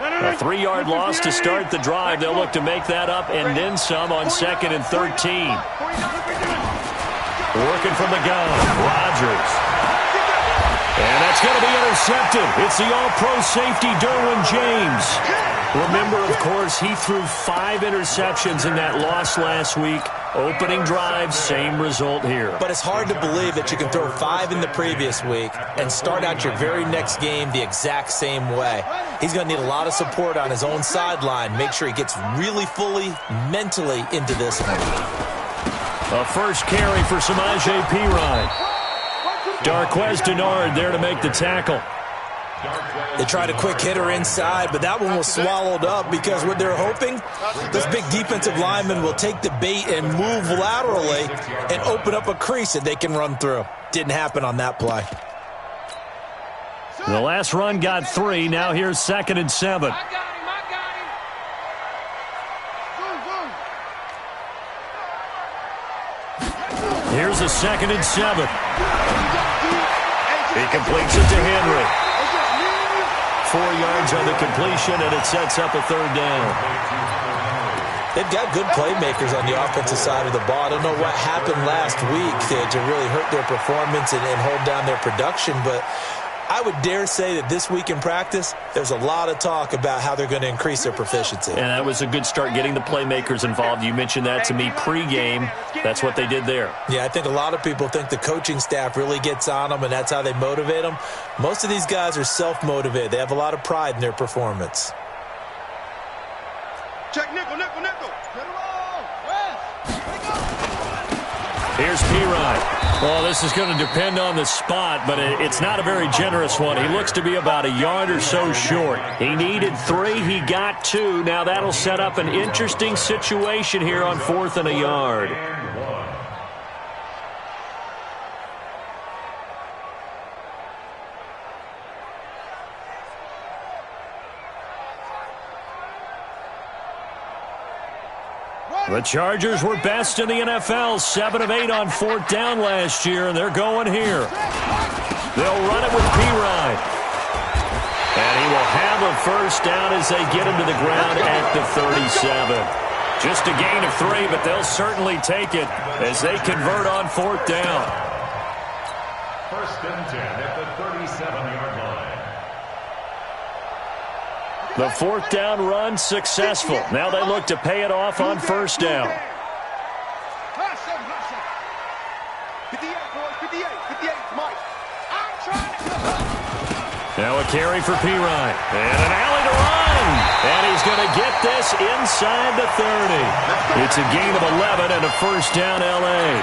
A 3-yard loss to start the drive. They'll look to make that up and then some on 2nd and 13. Working from the gun, Rodgers. And that's going to be intercepted. It's the all-pro safety, Derwin James. Remember, of course, he threw 5 interceptions in that loss last week. Opening drive, same result here. But it's hard to believe that you can throw 5 in the previous week and start out your very next game the exact same way. He's going to need a lot of support on his own sideline. Make sure he gets really fully, mentally into this one. A first carry for Samaje Perine. Darquez Denard there to make the tackle. They tried a quick hitter inside, but that one was swallowed up because what they're hoping, those big defensive linemen will take the bait and move laterally and open up a crease that they can run through. Didn't happen on that play. The last run got 3. Now here's 2nd and 7. Here's a 2nd and 7. He completes it to Henry. 4 yards on the completion, and it sets up a 3rd down. They've got good playmakers on the offensive side of the ball. I don't know what happened last week to really hurt their performance and hold down their production, but I would dare say that this week in practice, there's a lot of talk about how they're going to increase their proficiency. And that was a good start, getting the playmakers involved. You mentioned that to me pregame. That's what they did there. Yeah, I think a lot of people think the coaching staff really gets on them, and that's how they motivate them. Most of these guys are self-motivated. They have a lot of pride in their performance. Check nickel, nickel, nickel. Here's Perine. Well, this is going to depend on the spot, but it's not a very generous one. He looks to be about a yard or so short. He needed 3. He got 2. Now that'll set up an interesting situation here on 4th and a yard. The Chargers were best in the NFL, 7 of 8 on 4th down last year, and they're going here. They'll run it with Perine. And he will have a first down as they get him to the ground at the 37. Just a gain of 3, but they'll certainly take it as they convert on 4th down. 1st and 10 at the 37-yard line. The 4th down run successful. Now they look to pay it off on 1st down. Now a carry for Perine. And an alley to run. And he's going to get this inside the 30. It's a gain of 11 and a first down L.A.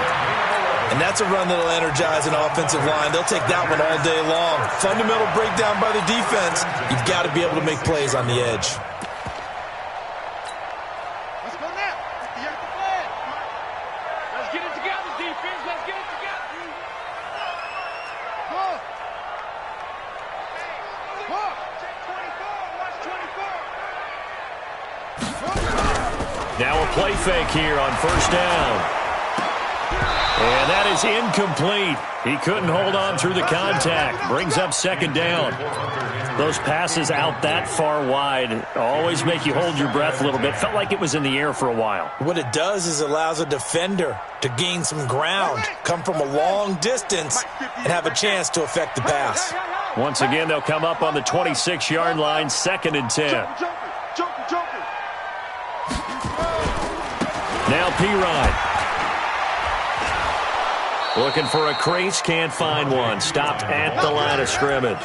And that's a run that'll energize an offensive line. They'll take that one all day long. Fundamental breakdown by the defense. You've got to be able to make plays on the edge. Let's go now. Let's get it together, defense. Let's get it together. Go. Go. Check 24. Watch 24. Now a play fake here on 1st down. And that is incomplete. He couldn't hold on through the contact. Brings up 2nd down. Those passes out that far wide always make you hold your breath a little bit. Felt like it was in the air for a while. What it does is allows a defender to gain some ground, come from a long distance, and have a chance to affect the pass. Once again, they'll come up on the 26-yard line, 2nd and 10. Now Perine. Looking for a crease, can't find one. Stopped at the line of scrimmage.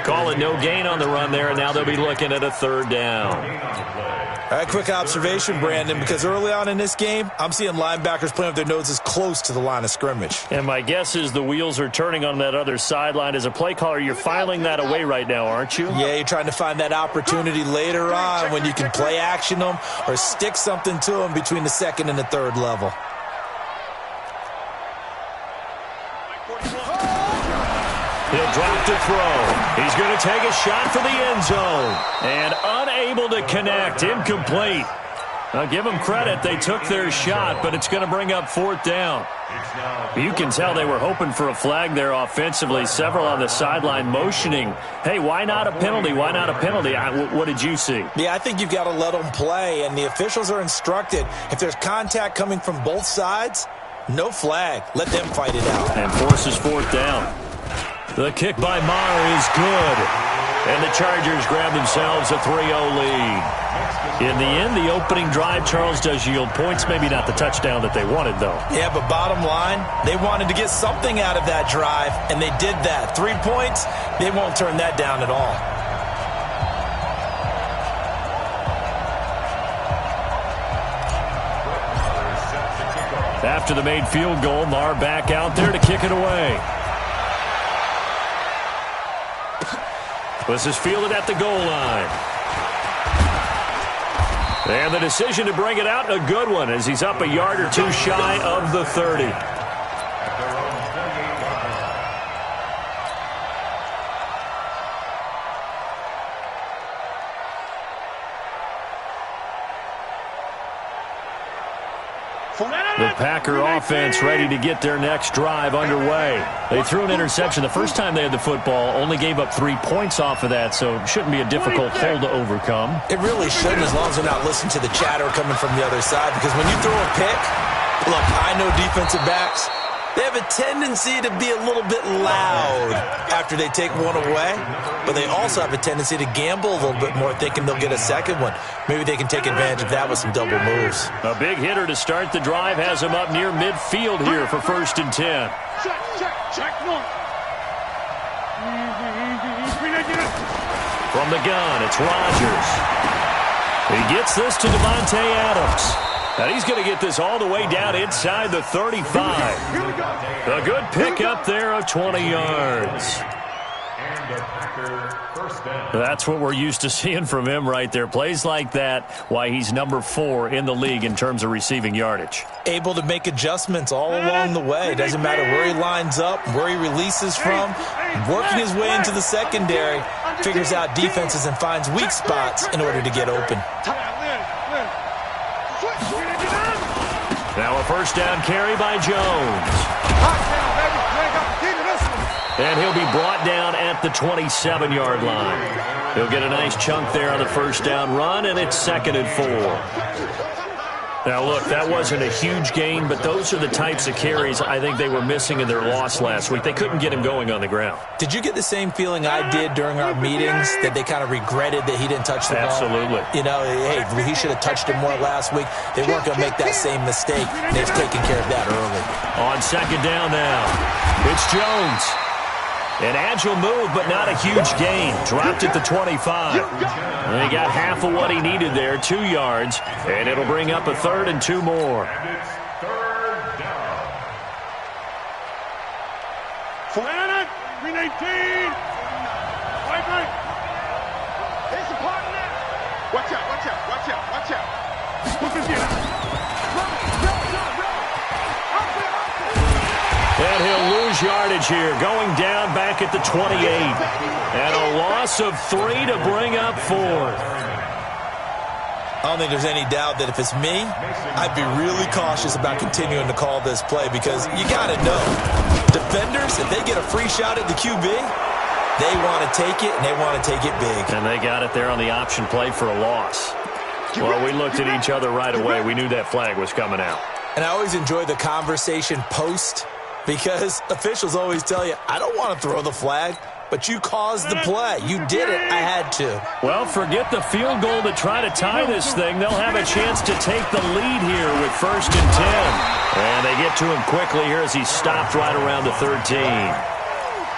Call it no gain on the run there, and now they'll be looking at a 3rd down. All right, quick observation, Brandon, because early on in this game, I'm seeing linebackers playing with their noses close to the line of scrimmage. And my guess is the wheels are turning on that other sideline. As a play caller, you're filing that away right now, aren't you? Yeah, you're trying to find that opportunity later on when you can play action them or stick something to them between the 2nd and the 3rd level. He'll drop to throw. He's going to take a shot for the end zone. And unable to connect. Incomplete. I'll give them credit. They took their shot, but it's going to bring up 4th down. You can tell they were hoping for a flag there offensively. Several on the sideline motioning, hey, why not a penalty? Why not a penalty? What did you see? Yeah, I think you've got to let them play, and the officials are instructed. If there's contact coming from both sides, no flag. Let them fight it out. And forces 4th down. The kick by Maher is good. And the Chargers grab themselves a 3-0 lead. In the end, the opening drive, Charles, does yield points. Maybe not the touchdown that they wanted, though. Yeah, but bottom line, they wanted to get something out of that drive, and they did that. 3 points, they won't turn that down at all. After the made field goal, Maher back out there to kick it away. This is fielded at the goal line. And the decision to bring it out, a good one, as he's up a yard or two shy of the 30. The Packer offense ready to get their next drive underway. They threw an interception the first time they had the football, only gave up 3 points off of that, so it shouldn't be a difficult hole to overcome. It really shouldn't, as long as they're not listening to the chatter coming from the other side, because when you throw a pick, look, I know defensive backs, they have a tendency to be a little bit loud after they take one away, but they also have a tendency to gamble a little bit more, thinking they'll get a second one. Maybe they can take advantage of that with some double moves. A big hitter to start the drive has him up near midfield here for 1st and 10. Check, no. From the gun, it's Rodgers. He gets this to Devontae Adams. And he's going to get this all the way down inside the 35. A good pick up there of 20 yards. That's what we're used to seeing from him right there. Plays like that, why he's number 4 in the league in terms of receiving yardage. Able to make adjustments all along the way. Doesn't matter where he lines up, where he releases from. Working his way into the secondary, figures out defenses and finds weak spots in order to get open. Now a 1st down carry by Jones. And he'll be brought down at the 27-yard line. He'll get a nice chunk there on the 1st down run, and it's 2nd and 4. Now, look, that wasn't a huge gain, but those are the types of carries I think they were missing in their loss last week. They couldn't get him going on the ground. Did you get the same feeling I did during our meetings, that they kind of regretted that he didn't touch the ball? Absolutely. You know, hey, he should have touched it more last week. They weren't going to make that same mistake. They've taken care of that early. On 2nd down now, it's Jones. An agile move, but not a huge gain. Dropped at the 25. And he got half of what he needed there, 2 yards. And it'll bring up a 3rd and 2 more. And it's 3rd down. 319. Right. It's a partner. Watch out. Look at this. And he'll lose yardage here, going down back at the 28. And a loss of 3 to bring up 4th. I don't think there's any doubt that if it's me, I'd be really cautious about continuing to call this play, because you got to know, defenders, if they get a free shot at the QB, they want to take it, and they want to take it big. And they got it there on the option play for a loss. Well, we looked at each other right away. We knew that flag was coming out. And I always enjoy the conversation post, because officials always tell you, I don't want to throw the flag, but you caused the play. You did it. I had to. Well, forget the field goal to try to tie this thing. They'll have a chance to take the lead here with 1st and 10. And they get to him quickly here as he stopped right around the 13.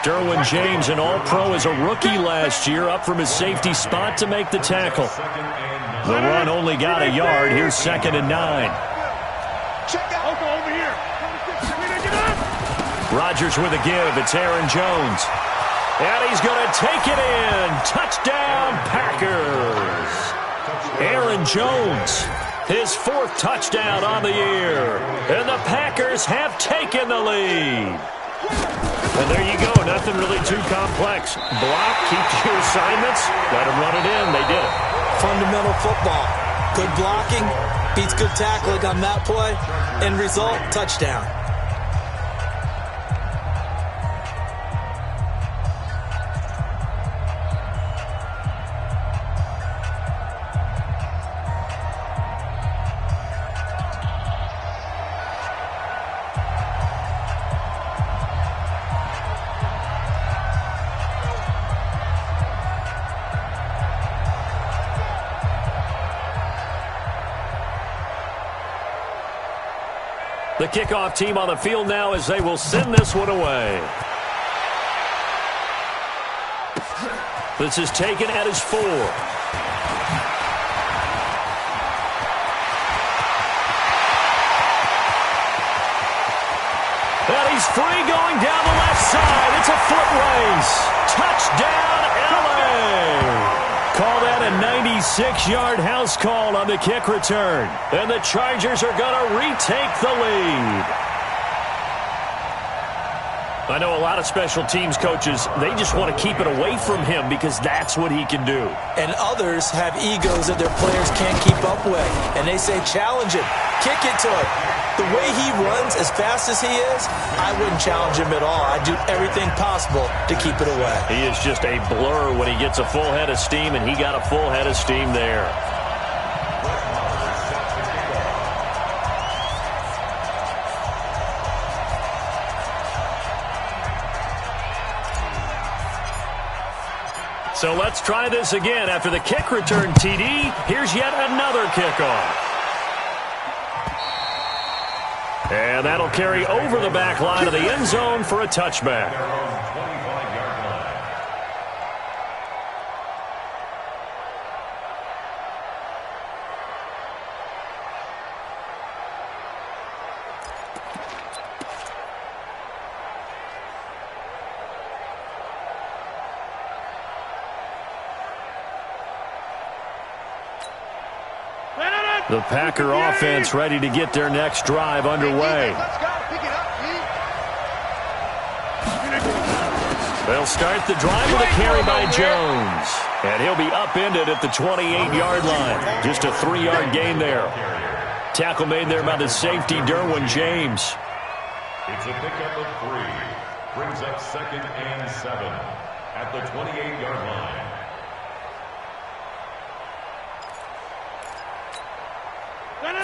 Derwin James, an all-pro as a rookie last year, up from his safety spot to make the tackle. The run only got a yard. Here's 2nd and 9. Check out. Over here. Rodgers with a give. It's Aaron Jones. And he's going to take it in. Touchdown, Packers. Aaron Jones, his 4th touchdown on the year. And the Packers have taken the lead. And there you go. Nothing really too complex. Block, keep to your assignments, let them run it in. They did it. Fundamental football. Good blocking, Beats good tackling on that play. End result, touchdown. The kickoff team on the field now as they will send this one away. This is taken at his 4. And he's free going down the left side. It's a foot race. Touchdown, LA. Call that a 96-yard house call on the kick return. And the Chargers are going to retake the lead. I know a lot of special teams coaches, they just want to keep it away from him because that's what he can do. And others have egos that their players can't keep up with. And they say, challenge him. Kick it to him. The way he runs as fast as he is, I wouldn't challenge him at all. I'd do everything possible to keep it away. He is just a blur when he gets a full head of steam, and he got a full head of steam there. So let's try this again. After the kick return, TD, here's yet another kickoff. And that'll carry over the back line of the end zone for a touchback. The Packer offense ready to get their next drive underway. They'll start the drive with a carry by Jones. And he'll be upended at the 28-yard line. Just a 3-yard gain there. Tackle made there by the safety, Derwin James. It's a pickup of 3. Brings up 2nd and 7 at the 28-yard line.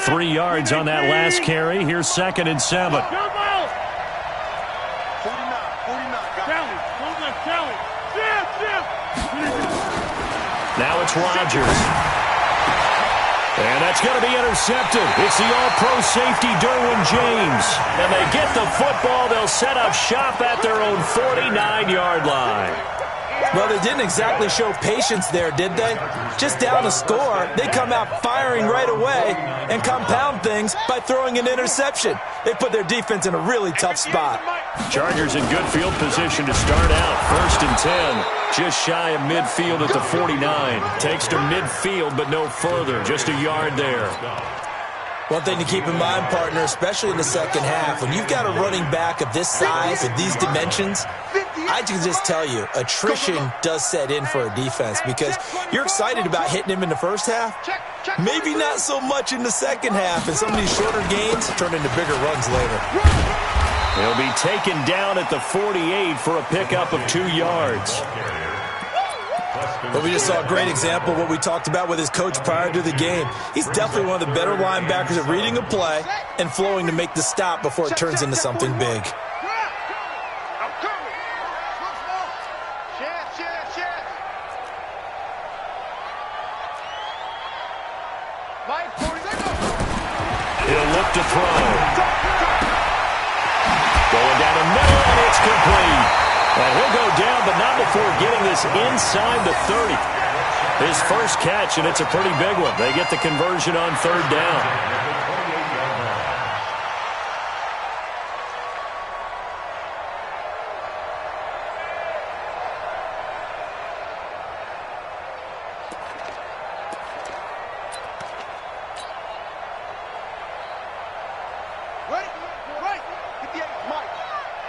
Three yards on that last carry. Here's 2nd and 7. Now it's Rodgers. And that's going to be intercepted. It's the all-pro safety, Derwin James. And they get the football. They'll set up shop at their own 49-yard line. Well, they didn't exactly show patience there, did they? Just down a score, they come out firing right away and compound things by throwing an interception. They put their defense in a really tough spot. Chargers in good field position to start out. 1st and 10. Just shy of midfield at the 49. Takes to midfield, but no further. Just a yard there. One thing to keep in mind, partner, especially in the second half, when you've got a running back of this size, of these dimensions, I can just tell you, attrition does set in for a defense because you're excited about hitting him in the first half. Maybe not so much in the second half, and some of these shorter gains turn into bigger runs later. He'll be taken down at the 48 for a pickup of 2 yards. But we just saw a great example of what we talked about with his coach prior to the game. He's definitely one of the better linebackers at reading a play and flowing to make the stop before it turns into something big. He'll look to throw. Going down the middle, and it's complete. And he'll go down, but not before getting this inside the 30. His first catch, and it's a pretty big one. They get the conversion on 3rd down.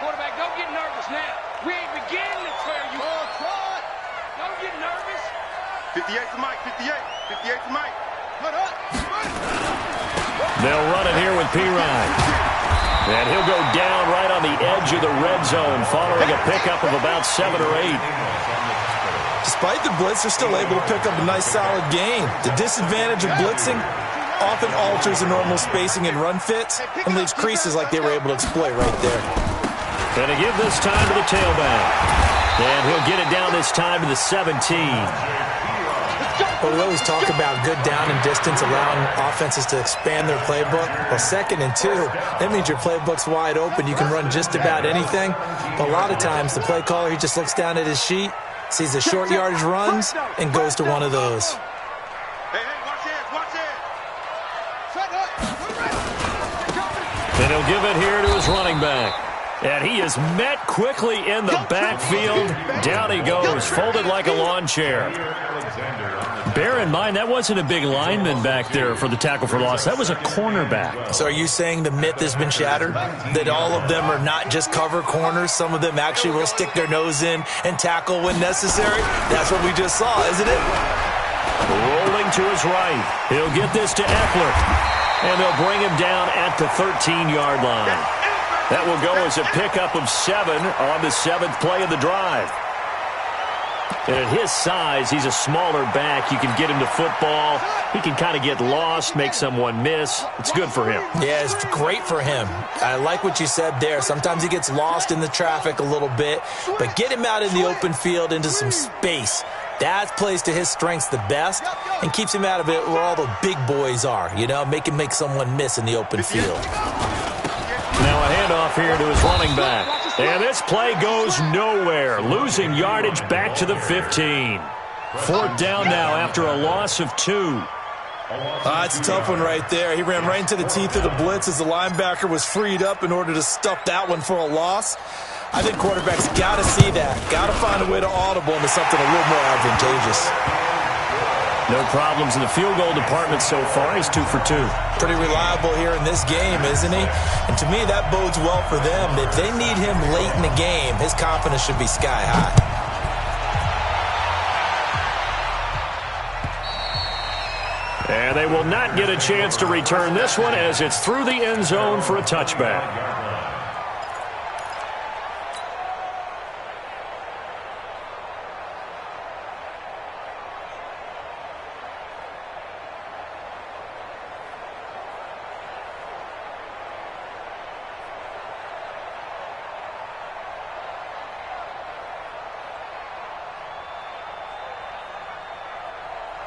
Quarterback, don't get nervous now. We ain't beginning to tear you apart. Don't get nervous. 58 to Mike, 58. 58 to Mike. Put up. They'll run it here with Pirine. And he'll go down right on the edge of the red zone following a pickup of about 7 or 8. Despite the blitz, they're still able to pick up a nice, solid gain. The disadvantage of blitzing often alters the normal spacing and run fits and leaves creases like they were able to exploit right there. And to give this time to the tailback. And he'll get it down this time to the 17. Well, we always talk about good down and distance, allowing offenses to expand their playbook. Well, 2nd and 2, that means your playbook's wide open. You can run just about anything. But a lot of times, the play caller, he just looks down at his sheet, sees the short yardage runs, and goes to one of those. Hey, watch it. And he'll give it here to his running back. And he is met quickly in the backfield. Down he goes, folded like a lawn chair. Bear in mind, that wasn't a big lineman back there for the tackle for loss. That was a cornerback. So are you saying the myth has been shattered? That all of them are not just cover corners? Some of them actually will stick their nose in and tackle when necessary? That's what we just saw, isn't it? Rolling to his right. He'll get this to Eckler. And they'll bring him down at the 13-yard line. That will go as a pickup of 7 on the 7th play of the drive. And at his size, he's a smaller back. You can get him to football. He can kind of get lost, make someone miss. It's good for him. Yeah, it's great for him. I like what you said there. Sometimes he gets lost in the traffic a little bit, but get him out in the open field into some space. That plays to his strengths the best and keeps him out of it where all the big boys are, you know, make someone miss in the open field. Now a handoff here to his running back. And this play goes nowhere. Losing yardage back to the 15. 4th down now after a loss of 2. It's a tough one right there. He ran right into the teeth of the blitz as the linebacker was freed up in order to stuff that one for a loss. I think quarterbacks got to see that. Got to find a way to audible into something a little more advantageous. No problems in the field goal department so far. He's 2 for 2. Pretty reliable here in this game, isn't he? And to me, that bodes well for them. If they need him late in the game, his confidence should be sky high. And they will not get a chance to return this one as it's through the end zone for a touchback.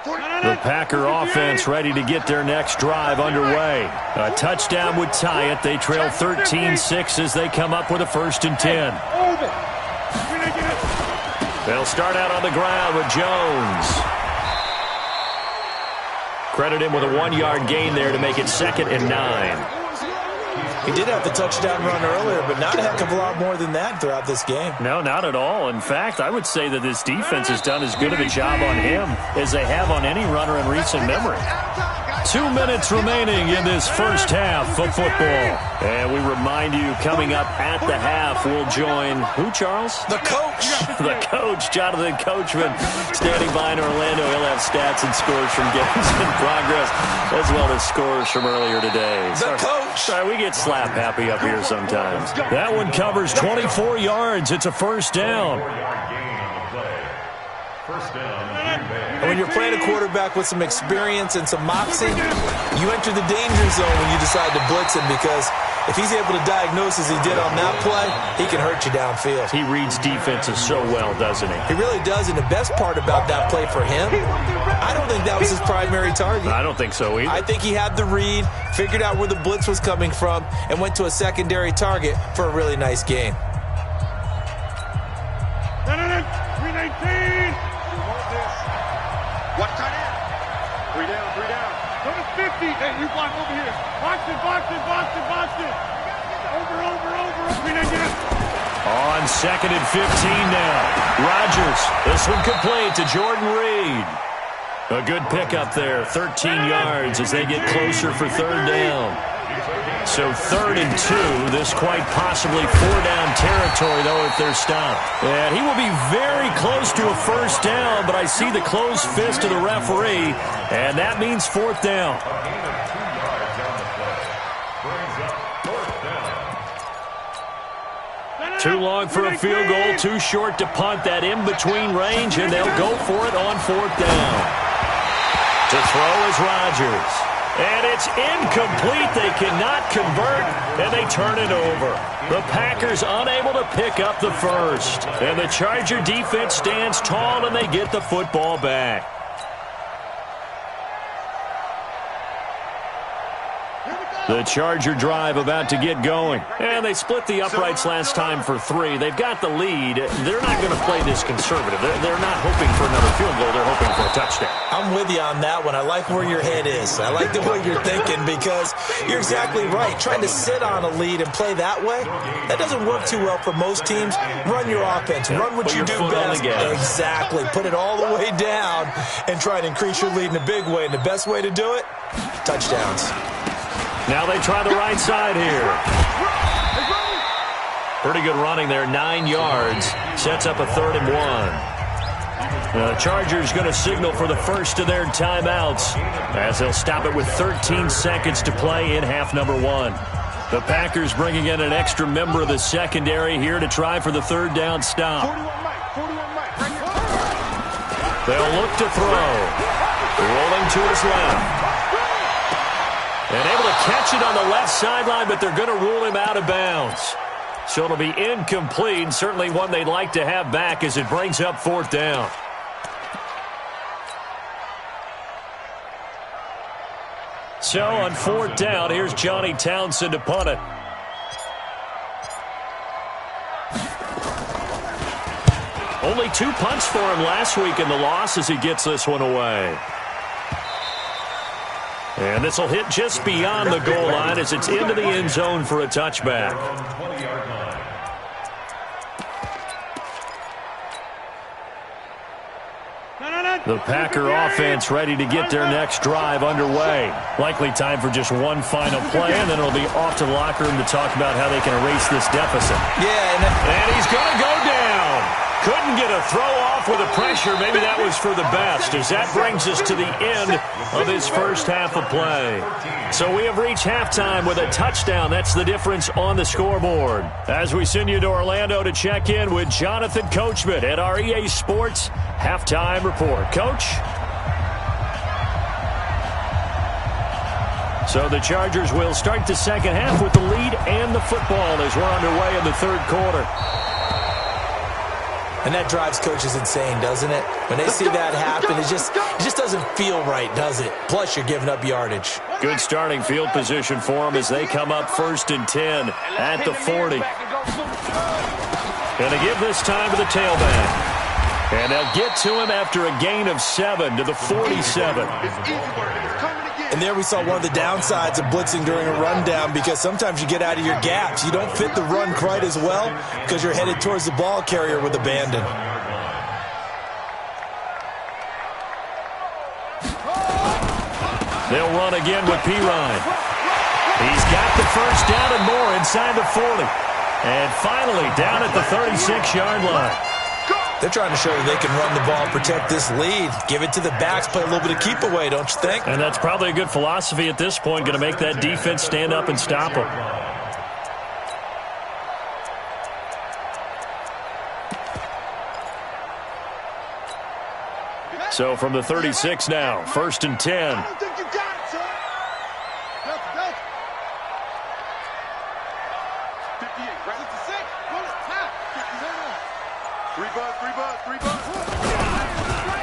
The Packer offense ready to get their next drive underway. A touchdown would tie it. They trail 13-6 as they come up with a 1st and 10. They'll start out on the ground with Jones. Credit him with a 1-yard gain there to make it 2nd and 9. He did have the touchdown run earlier, but not a heck of a lot more than that throughout this game. No, not at all. In fact, I would say that this defense has done as good of a job on him as they have on any runner in recent memory. 2 minutes remaining in this first half of football. And we remind you, coming up at the half, we'll join who, Charles? The coach. The coach, Jonathan Coachman, standing by in Orlando. He'll have stats and scores from games in progress, as well as scores from earlier today. The coach. Sorry, we get slap happy up here sometimes. That one covers 24 yards. It's a 1st down. And when you're playing a quarterback with some experience and some moxie, you enter the danger zone when you decide to blitz him, because if he's able to diagnose as he did on that play, he can hurt you downfield. He reads defenses so well, doesn't he? He really does, and the best part about that play for him, I don't think that was his primary target. I don't think so either. I think he had the read, figured out where the blitz was coming from, and went to a secondary target for a really nice gain. 319. Watch tight end. 3 down. Go to 50. Hey, you block over here. Box it. Over. 319. On 2nd and 15 now. Rodgers. This one complete to Jordan Reed. A good pickup there. 13 yards as they get closer for 3rd down. So 3rd and 2. This quite possibly 4-down territory, though, if they're stopped. And he will be very close to a 1st down, but I see the closed fist of the referee, and that means 4th down. Too long for a field goal, too short to punt that in-between range, and they'll go for it on 4th down. To throw is Rodgers. And it's incomplete. They cannot convert, and they turn it over. The Packers unable to pick up the first. And the Charger defense stands tall, and they get the football back. The Charger drive about to get going. And they split the uprights last time for 3. They've got the lead. They're not going to play this conservative. They're not hoping for another field goal. They're hoping for a touchdown. I'm with you on that one. I like where your head is. I like the way you're thinking because you're exactly right. Trying to sit on a lead and play that way, that doesn't work too well for most teams. Run your offense. Run what you do best. Exactly. Put it all the way down and try to increase your lead in a big way. And the best way to do it, touchdowns. Now they try the right side here. Pretty good running there, 9 yards. Sets up a 3rd and 1. The Chargers going to signal for the first of their timeouts as they'll stop it with 13 seconds to play in half number 1. The Packers bringing in an extra member of the secondary here to try for the 3rd down stop. They'll look to throw. Rolling to his left. And able to catch it on the left sideline, but they're going to rule him out of bounds. So it'll be incomplete, certainly one they'd like to have back as it brings up 4th down. So on 4th down, here's Johnny Townsend to punt it. Only 2 punts for him last week in the loss as he gets this one away. And this will hit just beyond the goal line as it's into the end zone for a touchback. The Packer offense ready to get their next drive underway. Likely time for just one final play, and then it'll be off to the locker room to talk about how they can erase this deficit. Yeah, and he's going to go down. Couldn't get a throw off with the pressure. Maybe that was for the best, as that brings us to the end of this first half of play. So we have reached halftime with a touchdown. That's the difference on the scoreboard. As we send you to Orlando to check in with Jonathan Coachman at our EA Sports Halftime Report. Coach? So the Chargers will start the second half with the lead and the football as we're underway in the 3rd quarter. And that drives coaches insane, doesn't it? When they see that happen, it just doesn't feel right, does it? Plus, you're giving up yardage. Good starting field position for them as they come up 1st and 10 at the 40. Going to give this time to the tailback. And they'll get to him after a gain of 7 to the 47. And there we saw one of the downsides of blitzing during a rundown because sometimes you get out of your gaps. You don't fit the run quite as well because you're headed towards the ball carrier with abandon. They'll run again with Pirine. He's got the first down and more inside the 40. And finally down at the 36-yard line. They're trying to show that they can run the ball, protect this lead, give it to the backs, play a little bit of keep away, don't you think? And that's probably a good philosophy at this point, going to make that defense stand up and stop them. So from the 36 now, 1st and 10.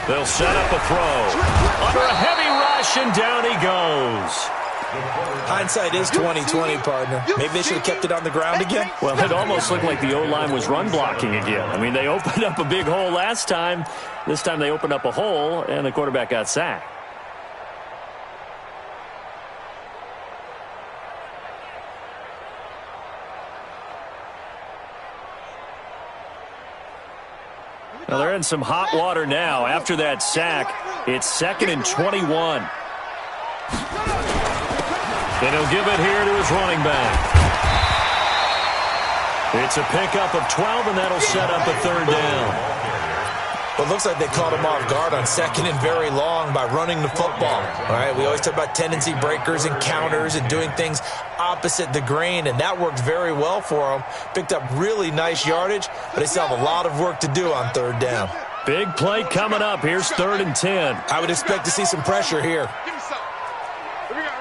They'll set up a throw. Under a heavy rush, and down he goes. Hindsight is 20/20, partner. Maybe they should have kept it on the ground again. Well, it almost looked like the O-line was run blocking again. I mean, they opened up a big hole last time. This time they opened up a hole, and the quarterback got sacked. Well, they're in some hot water now. After that sack, it's 2nd and 21. And he'll give it here to his running back. It's a pickup of 12, and that'll set up a 3rd down. Well, it looks like they caught him off guard on second and very long by running the football. All right, we always talk about tendency breakers and counters and doing things opposite the grain, and that worked very well for him. Picked up really nice yardage, but they still have a lot of work to do on third down. Big play coming up. Here's 3rd and 10. I would expect to see some pressure here. Give me some. Here we go.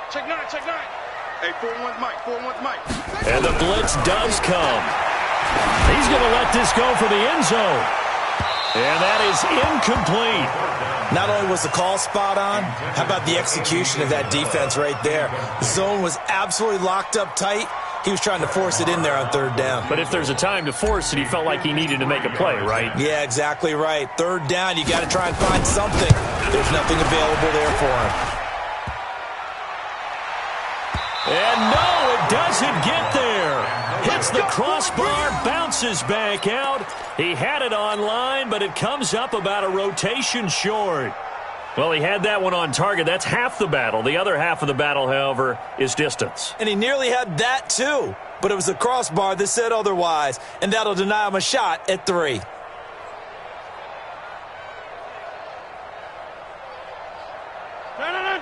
Check 9, check 9. Hey, 4-1's Mike, 4-1's Mike. And the blitz does come. He's going to let this go for the end zone. And that is incomplete. Not only was the call spot on, how about the execution of that defense right there? The zone was absolutely locked up tight. He was trying to force it in there on third down. But if there's a time to force it, he felt like he needed to make a play, right? Yeah, exactly right. Third down, you got to try and find something. There's nothing available there for him. And no, it doesn't get there. Hits the crossbar, bounces back out. He had it on line, but it comes up about a rotation short. Well, he had that one on target. That's half the battle. The other half of the battle, however, is distance. And he nearly had that too. But it was the crossbar that said otherwise. And that'll deny him a shot at 3.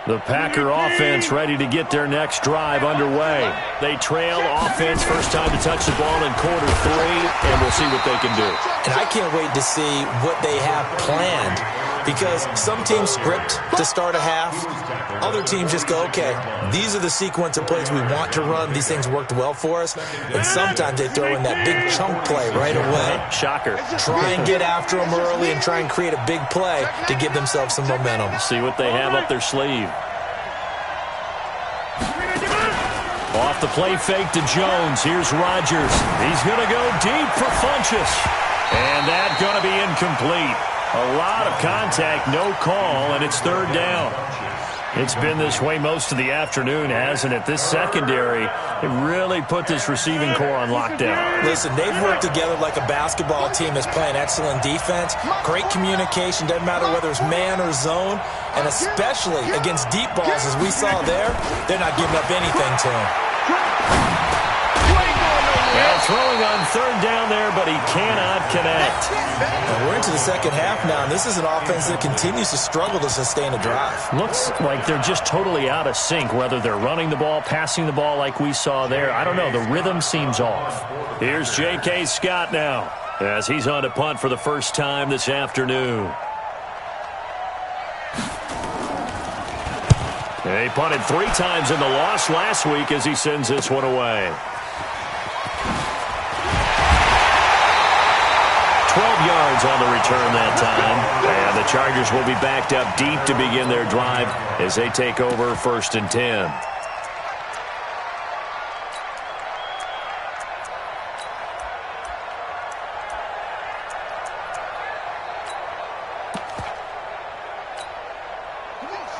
The Packer offense ready to get their next drive underway. They trail offense, first time to touch the ball in quarter 3, and we'll see what they can do. And I can't wait to see what they have planned, because some teams script to start a half. Other teams just go, okay, these are the sequence of plays we want to run. These things worked well for us. And sometimes they throw in that big chunk play right away. Shocker. Try and get after them early and try and create a big play to give themselves some momentum. See what they have up their sleeve. Off the play fake to Jones. Here's Rodgers. He's going to go deep for Funchess. And that's going to be incomplete. A lot of contact, no call, and it's third down. It's been this way most of the afternoon, hasn't it? This secondary, it really put this receiving core on lockdown. Listen, they've worked together like a basketball team that's playing excellent defense. Great communication, doesn't matter whether it's man or zone. And especially against deep balls, as we saw there, they're not giving up anything to him. Well, throwing on third down there, but he cannot connect. And we're into the second half now, and this is an offense that continues to struggle to sustain a drive. Looks like they're just totally out of sync, whether they're running the ball, passing the ball like we saw there. I don't know. The rhythm seems off. Here's J.K. Scott now, as he's on to punt for the first time this afternoon. He punted 3 times in the loss last week as he sends this one away. 12 yards on the return that time. And the Chargers will be backed up deep to begin their drive as they take over 1st and 10.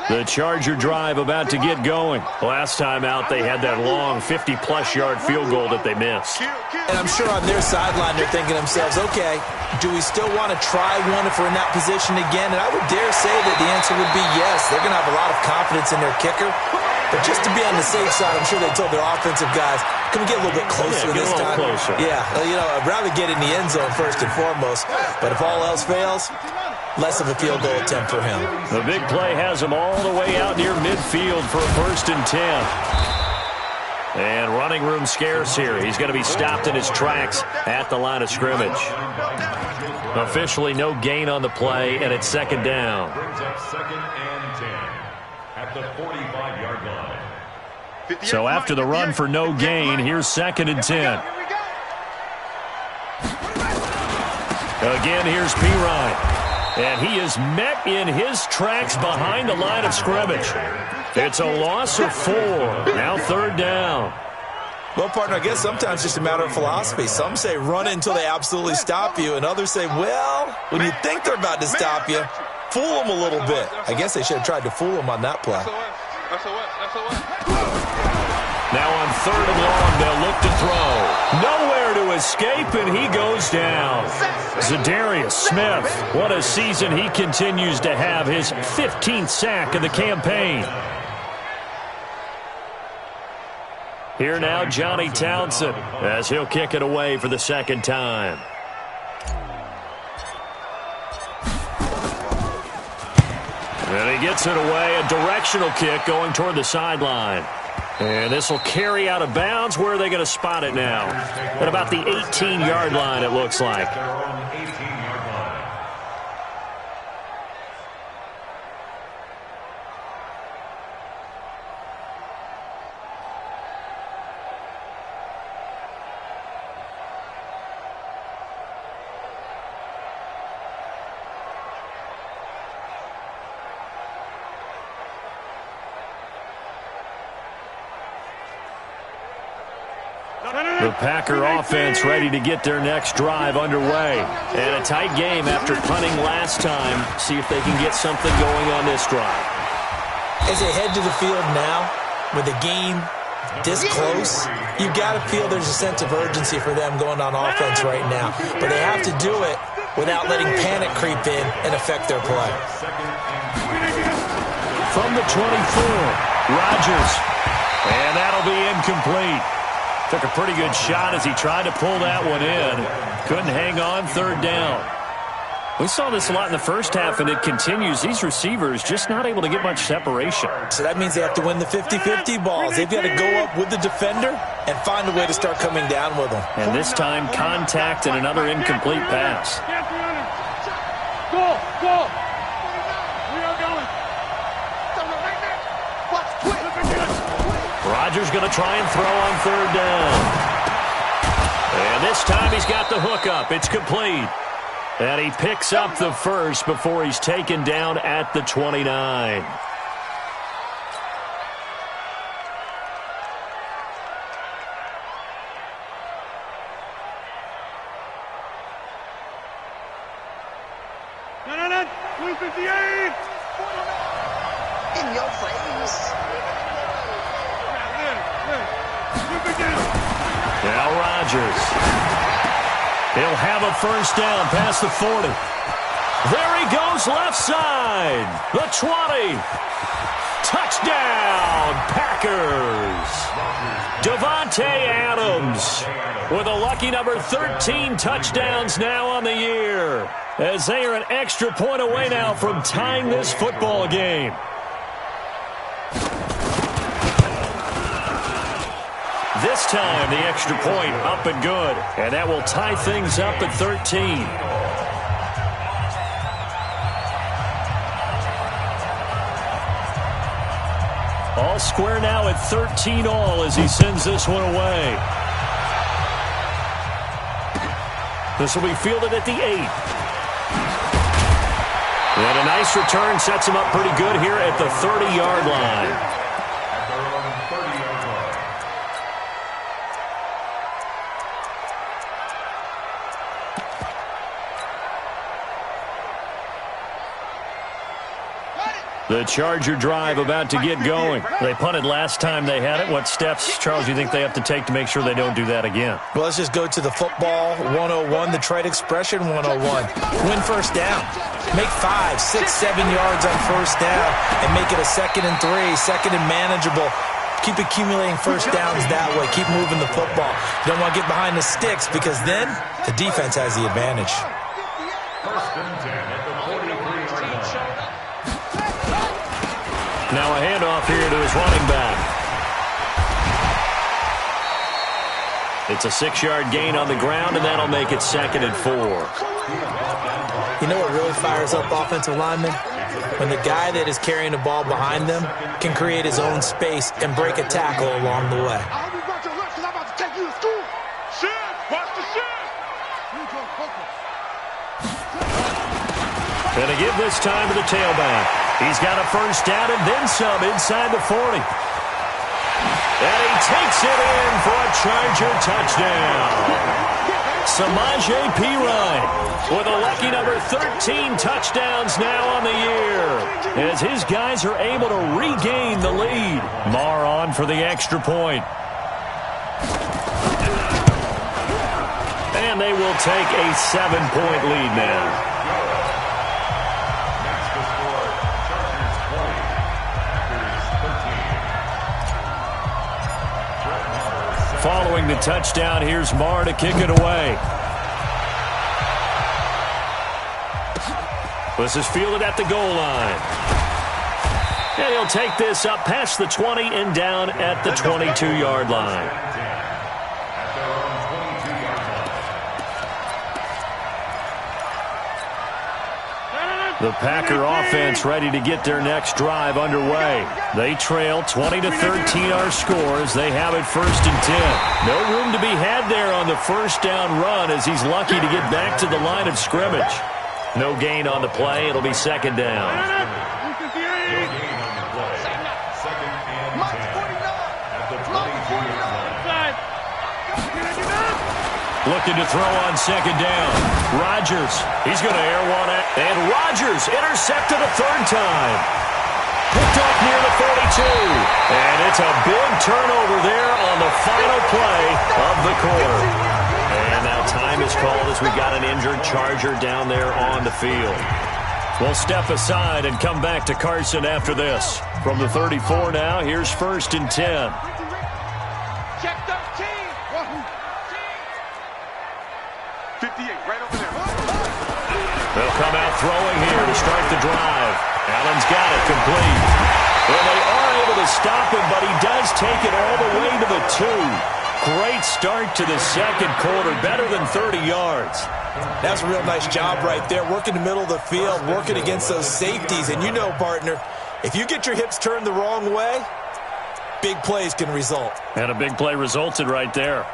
The Charger drive about to get going. Last time out, they had that long 50-plus yard field goal that they missed. And I'm sure on their sideline, they're thinking to themselves, okay, do we still want to try one if we're in that position again? And I would dare say that the answer would be yes. They're going to have a lot of confidence in their kicker. But just to be on the safe side, I'm sure they told their offensive guys, can we get a little bit closer this time? Closer. Yeah, I'd rather get in the end zone first and foremost. But if all else fails, less of a field goal attempt for him. The big play has him all the way out near midfield for a 1st and 10. And running room scarce here. He's going to be stopped in his tracks at the line of scrimmage. Officially no gain on the play, and it's 2nd down. Brings up 2nd and 10 at the 45-yard line. So after the run for no gain, here's 2nd and 10. Again, here's Pirine. And he is met in his tracks behind the line of scrimmage. It's a loss of 4. Now 3rd down. Well, partner, I guess sometimes it's just a matter of philosophy. Some say run it until they absolutely stop you, and others say, well, when you think they're about to stop you, fool them a little bit. I guess they should have tried to fool them on that play. Now on 3rd and long, they'll look to throw. Nowhere to escape, and he goes down. Zadarius Smith, what a season he continues to have, his 15th sack of the campaign. Here now, Johnny Townsend, as he'll kick it away for the 2nd time. He gets it away, a directional kick going toward the sideline. And this will carry out of bounds. Where are they going to spot it now? At about the 18-yard line, it looks like. The Packer offense ready to get their next drive underway. And a tight game after punting last time. See if they can get something going on this drive. As they head to the field now, with the game this close, you've got to feel there's a sense of urgency for them going on offense right now. But they have to do it without letting panic creep in and affect their play. From the 24, Rodgers. And that'll be incomplete. Took a pretty good shot as he tried to pull that one in. Couldn't hang on, third down. We saw this a lot in the first half, and it continues. These receivers just not able to get much separation. So that means they have to win the 50-50 balls. They've got to go up with the defender and find a way to start coming down with them. And this time, contact and another incomplete pass. Go! We are going. Rodgers going to try and throw on third down. And this time he's got the hook up. It's complete. And he picks up the first before he's taken down at the 29. No. 258. In your face. Now Rodgers. He'll have a first down past the 40. There he goes left side. The 20. Touchdown, Packers. Davante Adams with a lucky number 13 touchdowns now on the year, as they are an extra point away now from tying this football game. This time, the extra point up and good. And that will tie things up at 13. All square now at 13 all as he sends this one away. This will be fielded at the 8. And a nice return sets him up pretty good here at the 30-yard line. The Charger drive about to get going. They punted last time they had it. What steps, Charles, do you think they have to take to make sure they don't do that again? Well, let's just go to the football 101, the trade expression 101. Win first down. Make 5, 6, 7 yards on first down and make it a 2nd and 3, second and manageable. Keep accumulating first downs that way. Keep moving the football. You don't want to get behind the sticks because then the defense has the advantage. First and 10 at the 43-yard line. Now a handoff here to his running back. It's a 6-yard gain on the ground, and that'll make it 2nd and 4. You know what really fires up offensive linemen? When the guy that is carrying the ball behind them can create his own space and break a tackle along the way. I'll be about to rush because I'm about to take you to school. Shit! Watch the shit! Gonna give this time to the tailback. He's got a first down and then some inside the 40. And he takes it in for a Charger touchdown. Samaje Perine with a lucky number 13 touchdowns now on the year, as his guys are able to regain the lead. Marr on for the extra point. And they will take a 7-point lead now. Following the touchdown, here's Marr to kick it away. This is fielded at the goal line. And he'll take this up past the 20 and down at the 22-yard line. The Packer offense ready to get their next drive underway. They trail 20-13 our score as they have it 1st and 10. No room to be had there on the first down run as he's lucky to get back to the line of scrimmage. No gain on the play. It'll be 2nd down. Looking to throw on 2nd down. Rodgers, he's going to air one out. And Rodgers intercepted a 3rd time. Picked up near the 42. And it's a big turnover there on the final play of the quarter. And now time is called as we got an injured Charger down there on the field. We'll step aside and come back to Carson after this. From the 34 now, here's 1st and 10. Check 13. 58, right over there. They'll come out throwing here to start the drive. Allen's got it complete. Well, they are able to stop him, but he does take it all the way to the 2. Great start to the 2nd quarter, better than 30 yards. That's a real nice job right there, working the middle of the field, working against those safeties. And you know, partner, if you get your hips turned the wrong way, big plays can result. And a big play resulted right there.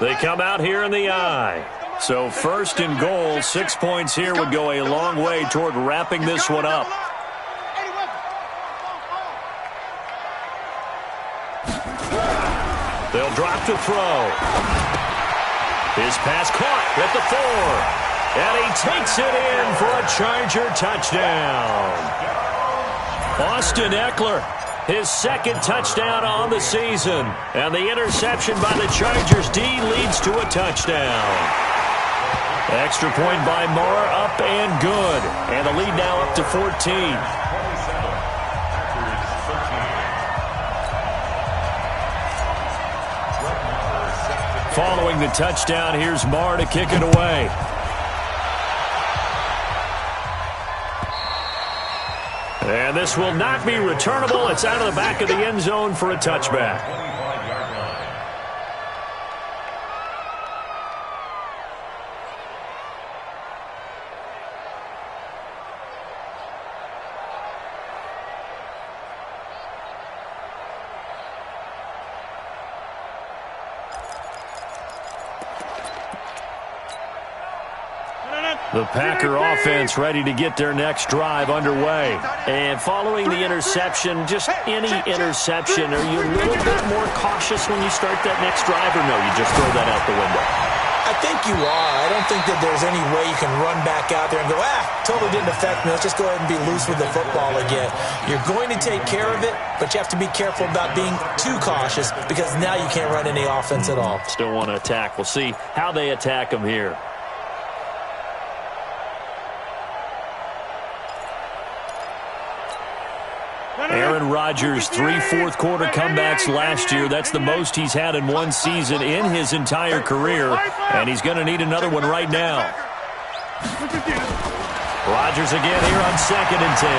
They come out here in the eye. So 1st and goal, 6 points here would go a long way toward wrapping this one up. They'll drop to throw. His pass caught at the 4. And he takes it in for a Charger touchdown. Austin Eckler, his 2nd touchdown on the season. And the interception by the Chargers D leads to a touchdown. Extra point by Moore, up and good. And the lead now up to 14. Following the touchdown, here's Moore to kick it away. And this will not be returnable. It's out of the back of the end zone for a touchback. The Packer offense ready to get their next drive underway. And following the interception, just any interception, are you a little bit more cautious when you start that next drive, or no, you just throw that out the window? I think you are. I don't think that there's any way you can run back out there and go, totally didn't affect me. Let's just go ahead and be loose with the football again. You're going to take care of it, but you have to be careful about being too cautious because now you can't run any offense at all. Still want to attack. We'll see how they attack them here. Aaron Rodgers, 3 fourth-quarter comebacks last year. That's the most he's had in one season in his entire career, and he's going to need another one right now. Rodgers again here on 2nd and 10.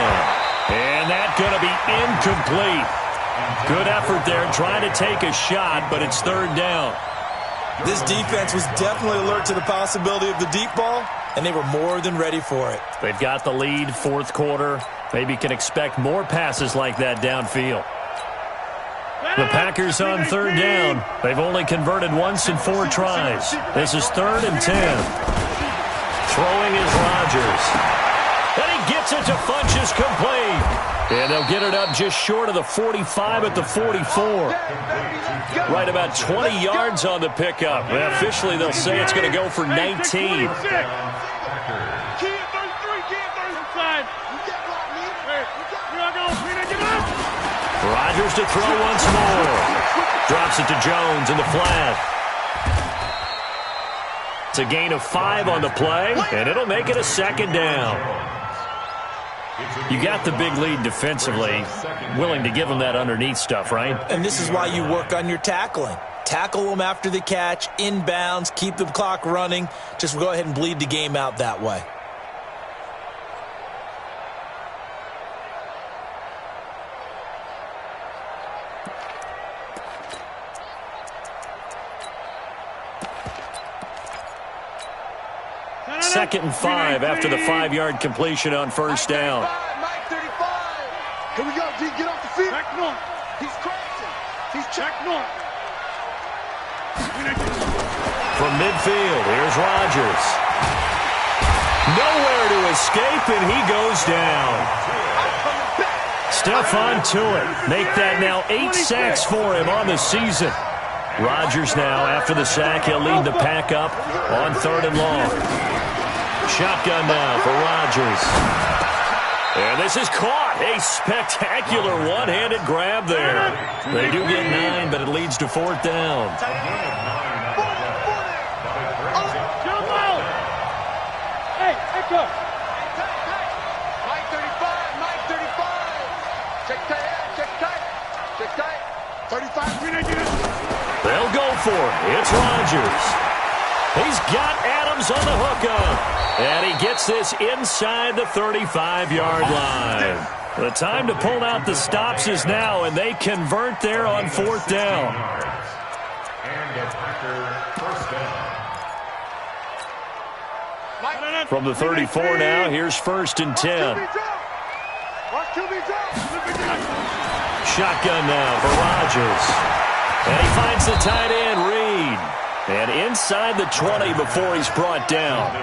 And that's going to be incomplete. Good effort there trying to take a shot, but it's 3rd down. This defense was definitely alert to the possibility of the deep ball, and they were more than ready for it. They've got the lead, 4th quarter. Maybe can expect more passes like that downfield. The Packers on 3rd down. They've only converted once in 4 tries. This is 3rd and 10. Throwing is Rodgers. And he gets it to Funchess complete. And they'll get it up just short of the 45 at the 44. Right about 20 yards on the pickup. And officially, they'll say it's going to go for 19. Rodgers to throw once more. Drops it to Jones in the flat. It's a gain of 5 on the play, and it'll make it a 2nd down. You got the big lead defensively, willing to give them that underneath stuff, right? And this is why you work on your tackling. Tackle them after the catch, inbounds, keep the clock running. Just go ahead and bleed the game out that way. 2nd and 5 after the 5-yard completion on first down. Mike 35. Here we go, D. Get off the field. Check north. He's crossing. He's check north. From midfield, here's Rodgers. Nowhere to escape, and he goes down. Stephon Tuitt make that now 8 sacks for him on the season. Rodgers now, after the sack, he'll lead the pack up on 3rd and long. Shotgun now for Rodgers. And this is caught. A spectacular one-handed grab there. They do get 9, but it leads to 4th down. Mike 35, Mike 35. Check tight. 35. They'll go for it. It's Rodgers. He's got Adams on the hookup. And he gets this inside the 35-yard line. The time to pull out the stops is now, and they convert there on 4th down. And the Packer first down. From the 34 now, here's 1st and 10. Shotgun now for Rodgers. And he finds the tight end, Reed. And inside the 20 before he's brought down.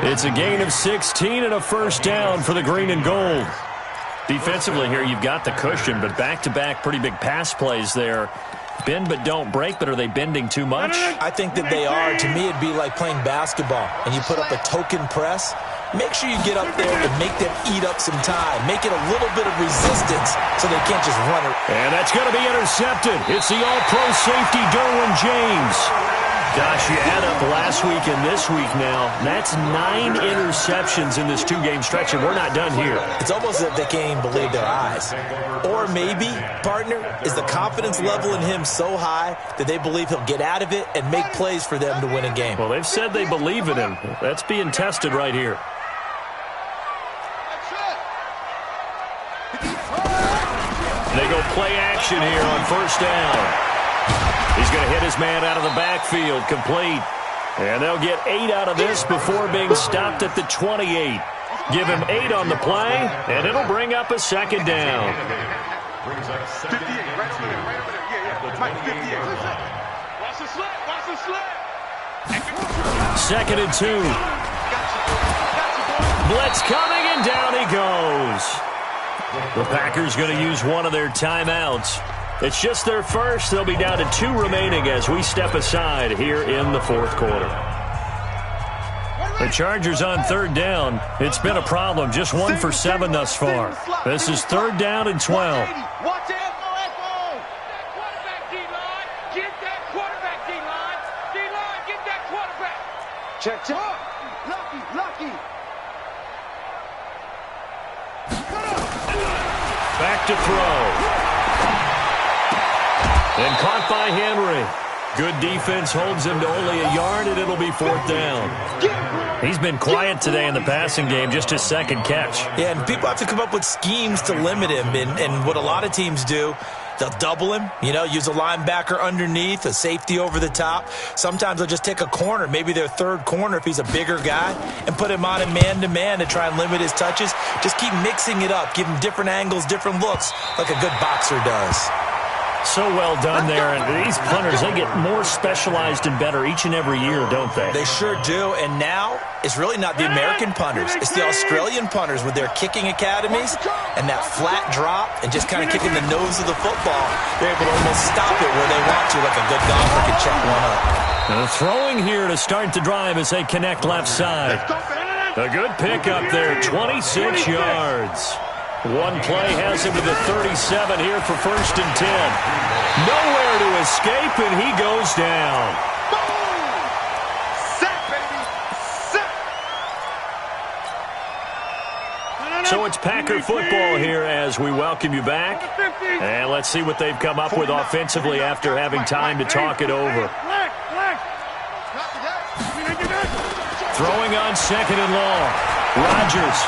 It's a gain of 16 and a first down for the green and gold. Defensively here, you've got the cushion, but back-to-back pretty big pass plays there. Bend but don't break, but are they bending too much? I think that they are. To me, it'd be like playing basketball, and you put up a token press. Make sure you get up there and make them eat up some time. Make it a little bit of resistance so they can't just run it. And that's going to be intercepted. It's the all-pro safety, Derwin James. Gosh, you add up last week and this week now, that's 9 interceptions in this 2-game stretch, and we're not done here. It's almost as if they can't even believe their eyes. Or maybe, partner, is the confidence level in him so high that they believe he'll get out of it and make plays for them to win a game. Well, they've said they believe in him. That's being tested right here. They go play action here on first down. He's going to hit his man out of the backfield, complete. And they'll get 8 out of this before being stopped at the 28. Give him 8 on the play, and it'll bring up a 2nd down. Brings up 58, right over there. Yeah. Mike 58. Watch the slip. 2nd and 2. Blitz coming, and down he goes. The Packers going to use one of their timeouts. It's just their first. They'll be down to 2 remaining as we step aside here in the 4th quarter. The Chargers on 3rd down. It's been a problem. Just 1 for 7 thus far. This is 3rd down and 12. Watch Echo. Quarterback D-line. Get that quarterback D-line. D-line, get that quarterback. Check. Lucky. Back to throw. And caught by Henry. Good defense holds him to only a yard, and it'll be 4th down. He's been quiet today in the passing game, just his 2nd catch. Yeah, and people have to come up with schemes to limit him. And what a lot of teams do, they'll double him, use a linebacker underneath, a safety over the top. Sometimes they'll just take a corner, maybe their 3rd corner if he's a bigger guy, and put him on him man-to-man to try and limit his touches. Just keep mixing it up, give him different angles, different looks, like a good boxer does. So well done there. And these punters, they get more specialized and better each and every year, don't they? They sure do. And now it's really not the American punters. It's the Australian punters with their kicking academies and that flat drop and just kind of kicking the nose of the football. They're able to almost stop it where they want to, like a good golfer can check one up. And throwing here to start the drive as they connect left side. A good pickup there, 26 yards. One play has him to the 37 here for 1st and 10. Nowhere to escape, and he goes down. Sack, baby. Sack. So it's Packer football here as we welcome you back. And let's see what they've come up with offensively after having time to talk it over. Throwing on 2nd and long. Rodgers.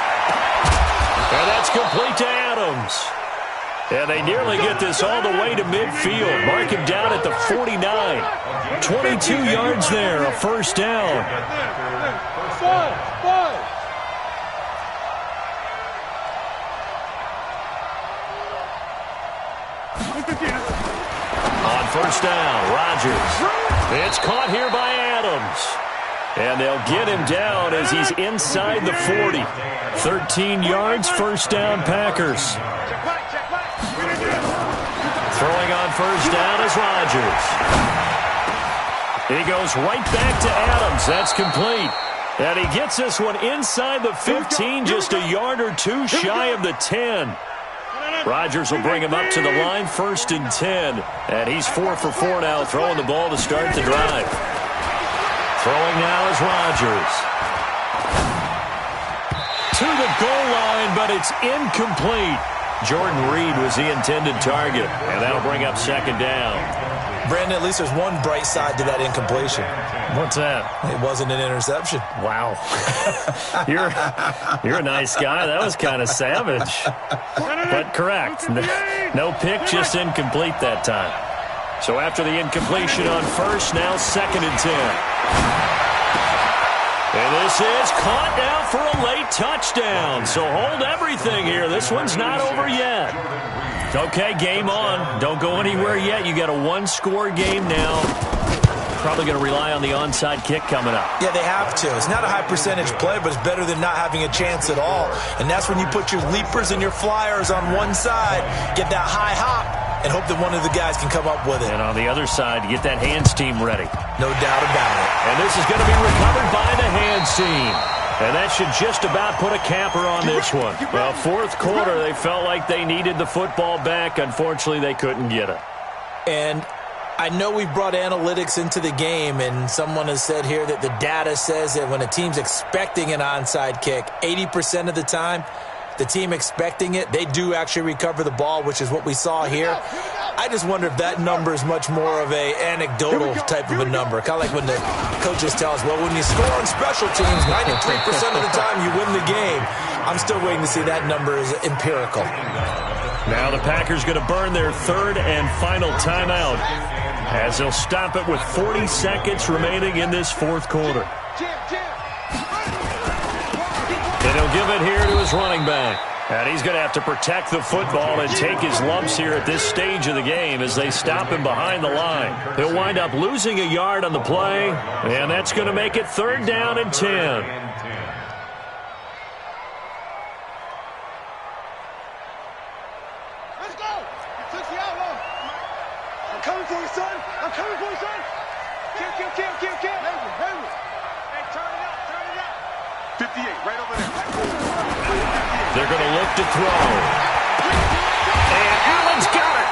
And that's complete to Adams. And they nearly get this all the way to midfield. Mark him down at the 49. 22 yards there, a first down. On first down, Rodgers. It's caught here by Adams. And they'll get him down as he's inside the 40. 13 yards, first down, Packers. Throwing on first down is Rodgers. He goes right back to Adams. That's complete. And he gets this one inside the 15, just a yard or two shy of the 10. Rodgers will bring him up to the line, 1st and 10. And he's 4 for 4 now, throwing the ball to start the drive. Throwing now is Rodgers. To the goal line, but it's incomplete. Jordan Reed was the intended target, and that'll bring up 2nd down. Brandon, at least there's one bright side to that incompletion. What's that? It wasn't an interception. Wow. You're a nice guy. That was kind of savage. But correct. No pick, just incomplete that time. So after the incompletion on first, now 2nd and 10. And this is caught now for a late touchdown. So hold everything here. This one's not over yet. Okay, game on. Don't go anywhere yet. You got a one-score game now. Probably going to rely on the onside kick coming up. Yeah, they have to. It's not a high-percentage play, but it's better than not having a chance at all. And that's when you put your leapers and your flyers on one side, get that high hop, and hope that one of the guys can come up with it. And on the other side, get that hands team ready. No doubt about it. And this is going to be recovered by the hands team. And that should just about put a capper on this one. Well, 4th quarter, they felt like they needed the football back. Unfortunately, they couldn't get it. And I know we've brought analytics into the game, and someone has said here that the data says that when a team's expecting an onside kick, 80% of the time, the team expecting it, they do actually recover the ball, which is what we saw here. I just wonder if that number is much more of a anecdotal type of a number. Kind of like when the coaches tell us, well, when you score on special teams, 93% of the time you win the game. I'm still waiting to see that number is empirical. Now the Packers going to burn their 3rd and final timeout as they'll stop it with 40 seconds remaining in this 4th quarter. And he'll give it here to his running back. And he's going to have to protect the football and take his lumps here at this stage of the game as they stop him behind the line. He'll wind up losing a yard on the play, and that's going to make it 3rd down and 10. Let's go. You took the outlaw. I'm coming for you, son. I'm coming for you, son. Kill. Hey, turn it up. 58, right over there. They're going to look to throw. And Allen's got it.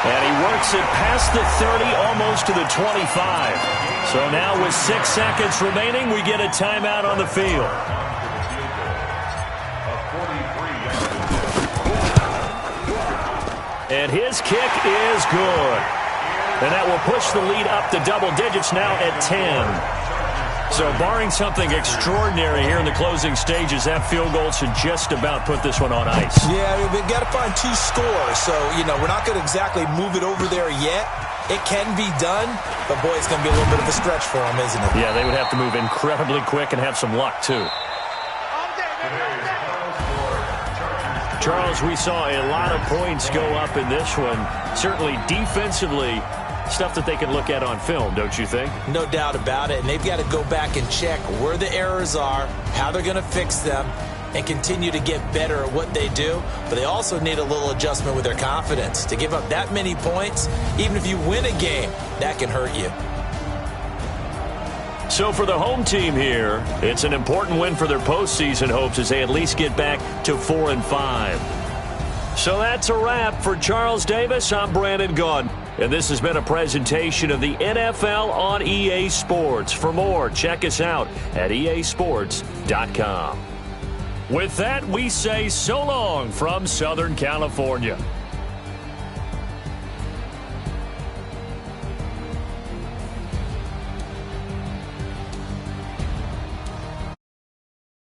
And he works it past the 30, almost to the 25. So now with 6 seconds remaining, we get a timeout on the field. And his kick is good. And that will push the lead up to double digits now at 10. So barring something extraordinary here in the closing stages, that field goal should just about put this one on ice. Yeah, we've got to find 2 scores. So, we're not going to exactly move it over there yet. It can be done, but, boy, it's going to be a little bit of a stretch for them, isn't it? Yeah, they would have to move incredibly quick and have some luck, too. Charles, we saw a lot of points go up in this one. Certainly defensively, stuff that they can look at on film, don't you think? No doubt about it. And they've got to go back and check where the errors are, how they're going to fix them, and continue to get better at what they do. But they also need a little adjustment with their confidence. To give up that many points, even if you win a game, that can hurt you. So for the home team here, it's an important win for their postseason hopes as they at least get back to 4-5. So that's a wrap for Charles Davis. I'm Brandon Gaudin, and this has been a presentation of the NFL on EA Sports. For more, check us out at easports.com. With that, we say so long from Southern California.